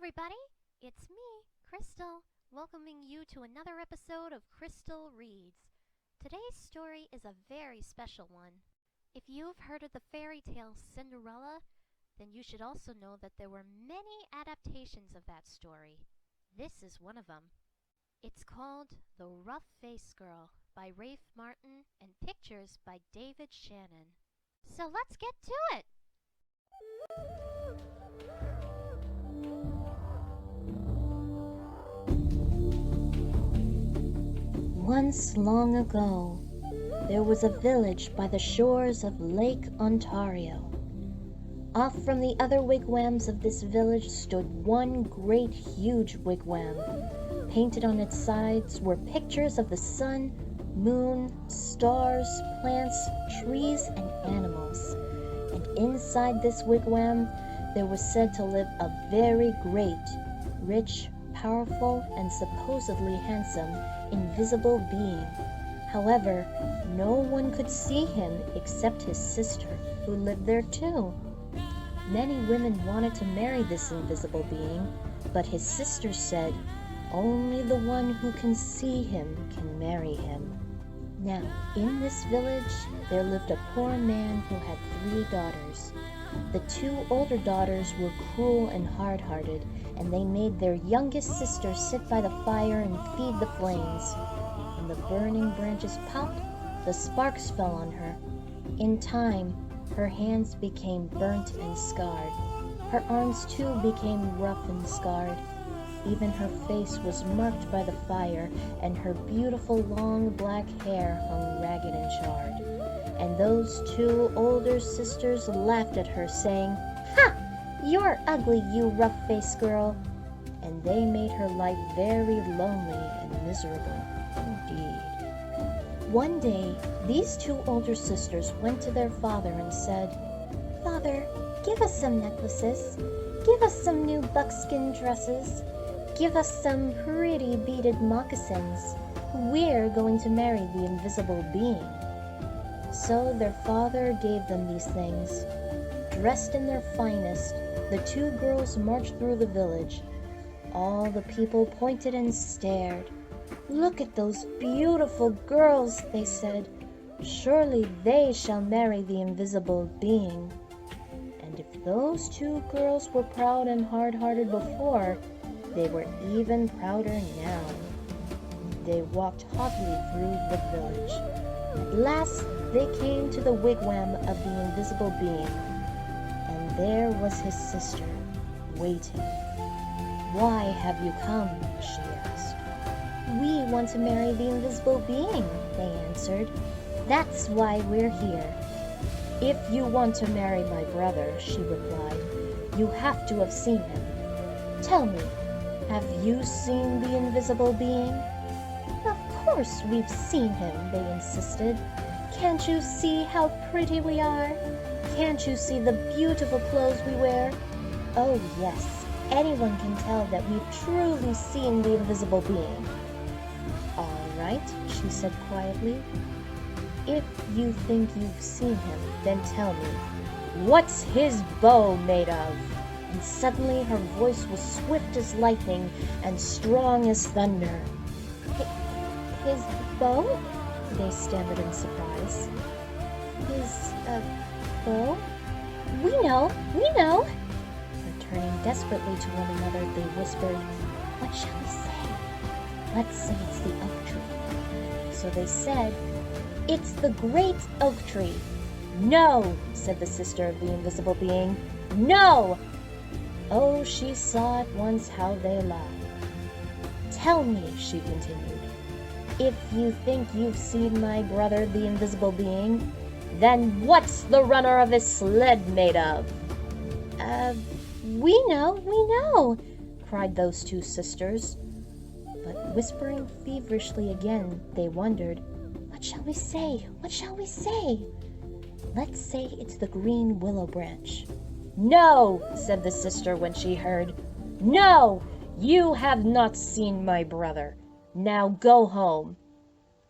everybody, it's me, Krystal, welcoming you to another episode of Krystal Reads. Today's story is a very special one. If you've heard of the fairy tale Cinderella, then you should also know that there were many adaptations of that story. This is one of them. It's called The Rough-Faced Girl by Rafe Martin and pictures by David Shannon. So let's get to it! Once long ago, there was a village by the shores of Lake Ontario. Off from the other wigwams of this village stood one great huge wigwam. Painted on its sides were pictures of the sun, moon, stars, plants, trees, and animals. And inside this wigwam, there was said to live a very great, rich, powerful, and supposedly handsome invisible being. However, no one could see him except his sister, who lived there too. Many women wanted to marry this invisible being, but his sister said, only the one who can see him can marry him. Now, in this village, there lived a poor man who had 3 daughters. The 2 older daughters were cruel and hard-hearted, and they made their youngest sister sit by the fire and feed the flames. When the burning branches popped, the sparks fell on her. In time, her hands became burnt and scarred. Her arms too became rough and scarred. Even her face was marked by the fire, and her beautiful long black hair hung ragged and charred. And those 2 older sisters laughed at her, saying, "Ha! You're ugly, you rough-faced girl." And they made her life very lonely and miserable indeed. One day, these 2 older sisters went to their father and said, "Father, give us some necklaces. Give us some new buckskin dresses. Give us some pretty beaded moccasins. We're going to marry the invisible being." So their father gave them these things. Dressed in their finest, the 2 girls marched through the village. All the people pointed and stared. "Look at those beautiful girls," they said. "Surely they shall marry the invisible being." And if those 2 girls were proud and hard-hearted before, they were even prouder now. They walked haughtily through the village. At last they came to the wigwam of the invisible being, and there was his sister, waiting. "Why have you come?" she asked. "We want to marry the invisible being," they answered. "That's why we're here." "If you want to marry my brother," she replied, "you have to have seen him. Tell me, have you seen the invisible being?" "Of course we've seen him," they insisted. "Can't you see how pretty we are? Can't you see the beautiful clothes we wear? Oh yes, anyone can tell that we've truly seen the invisible being." "All right," she said quietly. "If you think you've seen him, then tell me, what's his bow made of?" And suddenly her voice was swift as lightning and strong as thunder. His bow?" they stammered in surprise. His bow? We know! And turning desperately to one another, they whispered, "What shall we say?" "Let's say it's the oak tree." So they said, "It's the great oak tree." "No," said the sister of the invisible being. "No!" Oh, she saw at once how they lied. "Tell me," she continued, "if you think you've seen my brother, the invisible being, then what's the runner of his sled made of?" We know, cried those 2 sisters. But whispering feverishly again, they wondered, "What shall we say? What shall we say?" "Let's say it's the green willow branch." "No," said the sister when she heard. "No, you have not seen my brother. Now go home."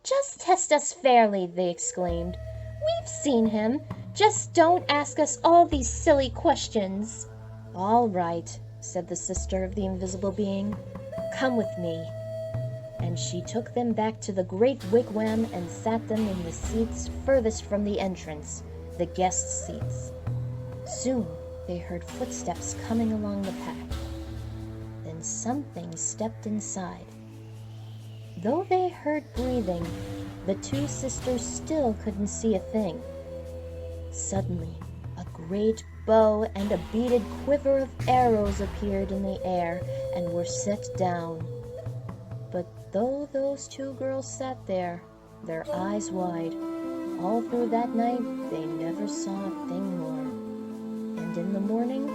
"Just test us fairly," they exclaimed. "We've seen him. Just don't ask us all these silly questions." "All right," said the sister of the invisible being. "Come with me." And she took them back to the great wigwam and sat them in the seats furthest from the entrance, the guest seats. Soon they heard footsteps coming along the path. Then something stepped inside. Though they heard breathing, the two sisters still couldn't see a thing. Suddenly, a great bow and a beaded quiver of arrows appeared in the air and were set down. But though those two girls sat there, their eyes wide, all through that night they never saw a thing more. And in the morning,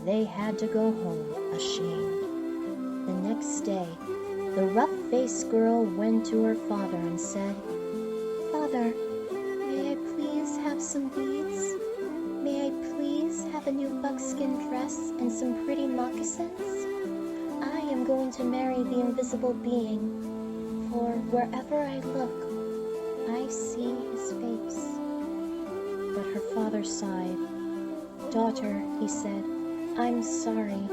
they had to go home ashamed. The next day, the rough-faced girl went to her father and said, "Father, may I please have some beads? May I please have a new buckskin dress and some pretty moccasins? I am going to marry the invisible being, for wherever I look, I see his face." But her father sighed. "Daughter," he said, "I'm sorry.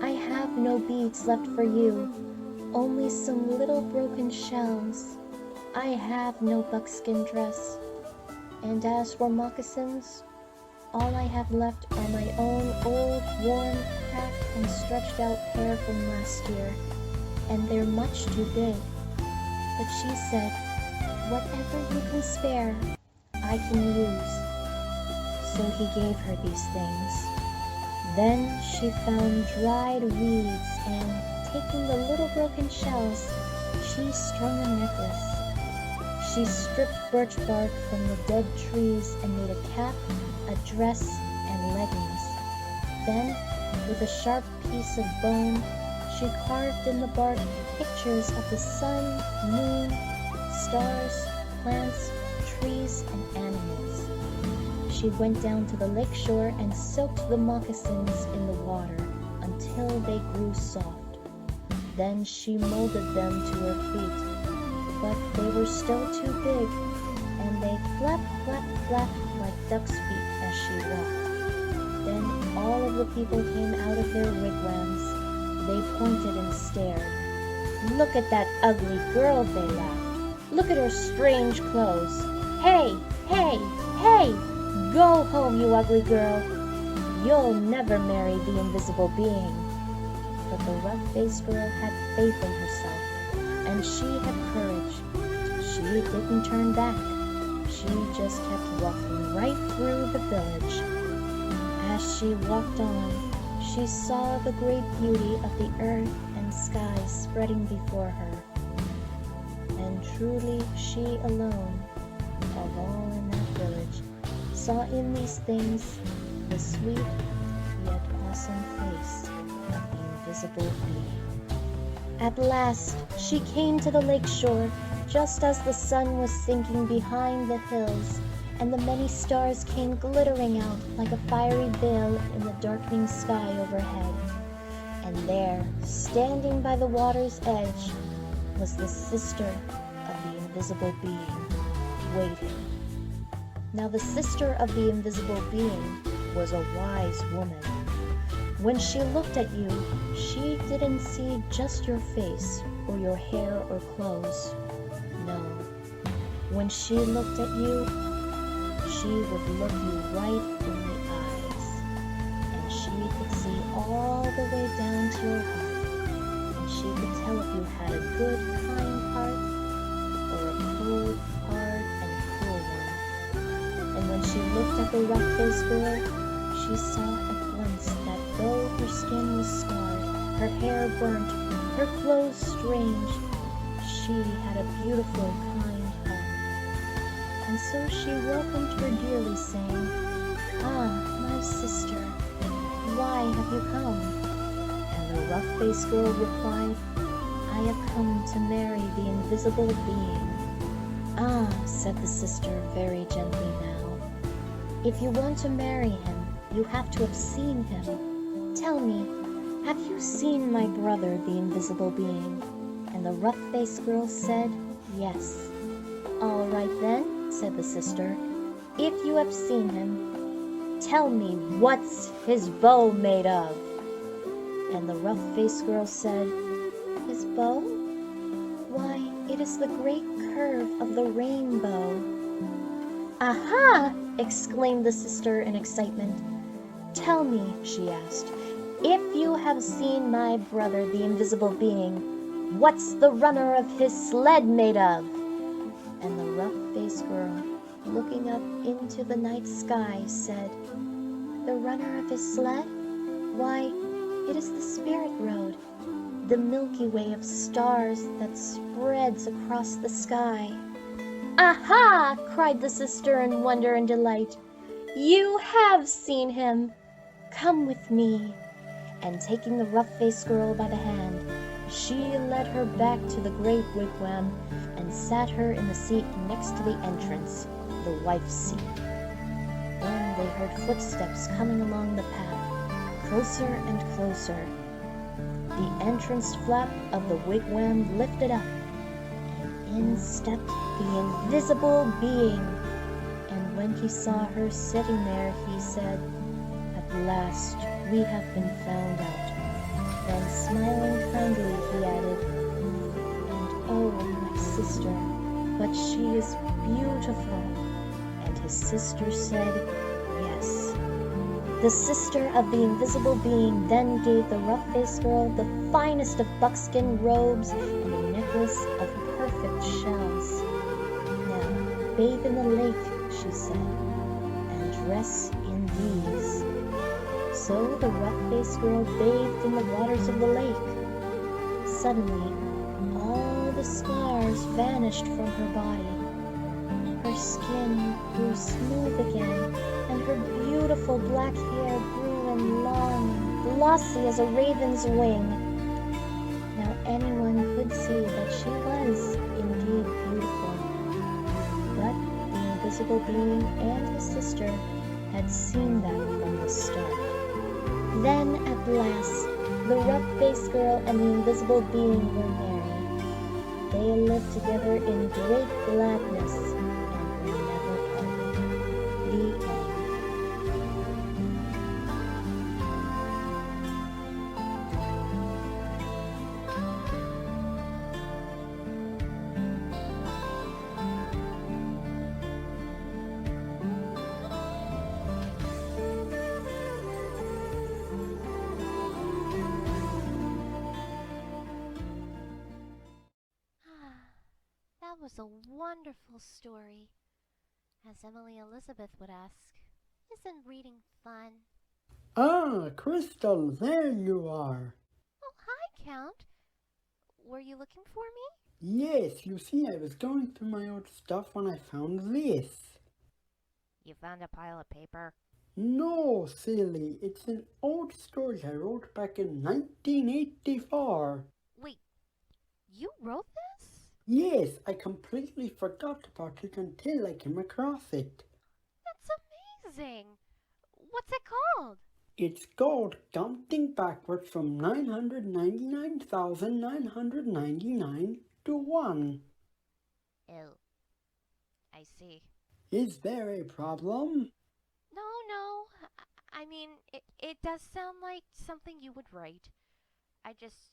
I have no beads left for you, only some little broken shells. I have no buckskin dress. And as for moccasins, all I have left are my own old, worn, cracked, and stretched out pair from last year, and they're much too big." But she said, "Whatever you can spare, I can use." So he gave her these things. Then she found dried reeds, and taking the little broken shells, she strung a necklace. She stripped birch bark from the dead trees and made a cap, a dress, and leggings. Then, with a sharp piece of bone, she carved in the bark pictures of the sun, moon, stars, plants, trees, and animals. She went down to the lake shore and soaked the moccasins in the water until they grew soft. Then she molded them to her feet, but they were still too big, and they flap, flap, flap like duck's feet as she walked. Then all of the people came out of their wigwams. They pointed and stared. "Look at that ugly girl," they laughed. "Look at her strange clothes. Hey, hey, hey! Go home, you ugly girl. You'll never marry the invisible being." But the rough-faced girl had faith in herself, and she had courage. She didn't turn back. She just kept walking right through the village. As she walked on, she saw the great beauty of the earth and sky spreading before her. And truly she alone, of all in that village, saw in these things the sweet yet awesome face of the invisible being. At last she came to the lake shore, just as the sun was sinking behind the hills, and the many stars came glittering out like a fiery veil in the darkening sky overhead. And there, standing by the water's edge, was the sister of the invisible being, waiting. Now the sister of the invisible being was a wise woman. When she looked at you, she didn't see just your face or your hair or clothes. No. When she looked at you, she would look you right in the eyes, and she could see all the way down to your heart, and she could tell if you had a good, kind heart or a cold, hard, and cruel one. And when she looked at the rough-faced girl, she saw at once that though her skin was scarred, her hair burnt, her clothes strange, she had a beautiful, kind heart. And so she welcomed her dearly, saying, "Ah, my sister, why have you come?" And the rough-faced girl replied, "I have come to marry the invisible being." "Ah," said the sister very gently now, "if you want to marry him, you have to have seen him. Tell me, have you seen my brother, the invisible being?" And the rough-faced girl said, "Yes." "All right then," said the sister, "if you have seen him, tell me what's his bow made of." And the rough-faced girl said, "His bow? Why, it is the great curve of the rainbow." "Aha!" exclaimed the sister in excitement. "Tell me," she asked, "if you have seen my brother, the invisible being, what's the runner of his sled made of?" And the rough-faced girl, looking up into the night sky, said, "The runner of his sled? Why, it is the spirit road, the Milky Way of stars that spreads across the sky." "Aha!" cried the sister in wonder and delight. "You have seen him. Come with me." And taking the rough-faced girl by the hand, she led her back to the great wigwam and sat her in the seat next to the entrance, the wife's seat. Then they heard footsteps coming along the path, closer and closer. The entrance flap of the wigwam lifted up, and in stepped the invisible being. And when he saw her sitting there, he said, "At last we have been found out." Then smiling kindly, he added, "And oh, my sister, but she is beautiful." And his sister said, "Yes." The sister of the invisible being then gave the rough-faced girl the finest of buckskin robes and a necklace of perfect shells. "Now, bathe in the lake," she said, "and dress in these." So the rough-faced girl bathed in the waters of the lake. Suddenly, all the scars vanished from her body. Her skin grew smooth again, and her beautiful black hair grew in long and glossy as a raven's wing. Now anyone could see that she was indeed beautiful. But the invisible being and his sister had seen that from the start. Then at last, the rough-faced girl and the invisible being were married. They lived together in great gladness and were never parted. The end. That was a wonderful story. As Emily Elizabeth would ask, isn't reading fun? Ah, Krystal, there you are. Oh, hi, Count. Were you looking for me? Yes, you see, I was going through my old stuff when I found this. You found a pile of paper? No, silly, it's an old story I wrote back in 1984. Wait, you wrote this? Yes, I completely forgot about it until I came across it. That's amazing. What's it called? It's called Counting Backwards from 999,999 to 1. Oh, I see. Is there a problem? No. I mean, it does sound like something you would write. I just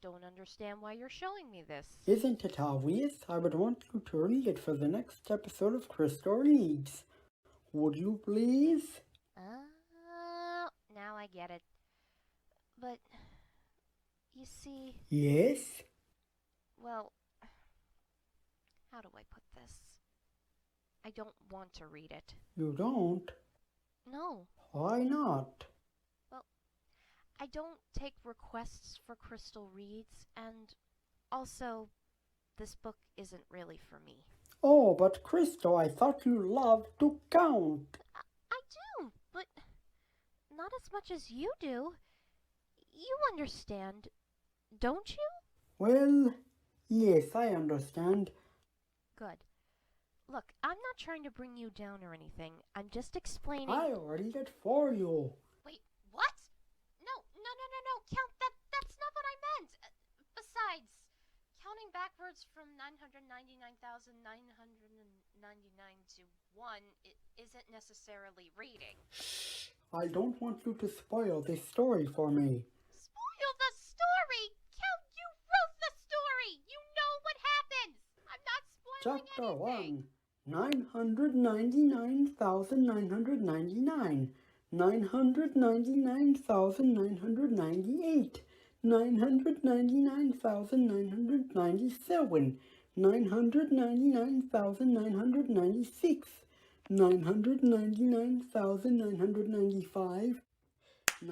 don't understand why you're showing me this. Isn't it obvious? I would want you to read it for the next episode of Krystal Reads. Would you please? Now I get it. But, you see, Yes? well, how do I put this? I don't want to read it. You don't? No. Why not? Well, I don't take requests for Krystal Reads, and also, this book isn't really for me. Oh, but Krystal, I thought you loved to count. I do, but not as much as you do. You understand, don't you? Well, yes, I understand. Good. Look, I'm not trying to bring you down or anything. I'm just explaining. I already did for you. Wait, what? No. Count, that's not what I meant. Besides, counting backwards from 999,999 to 1 isn't necessarily reading. I don't want you to spoil this story for me. Chapter 1 999,999 999,998 999,997 999,996 999,995 I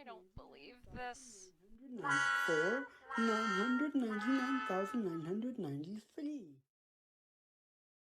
don't believe this. 994 999,993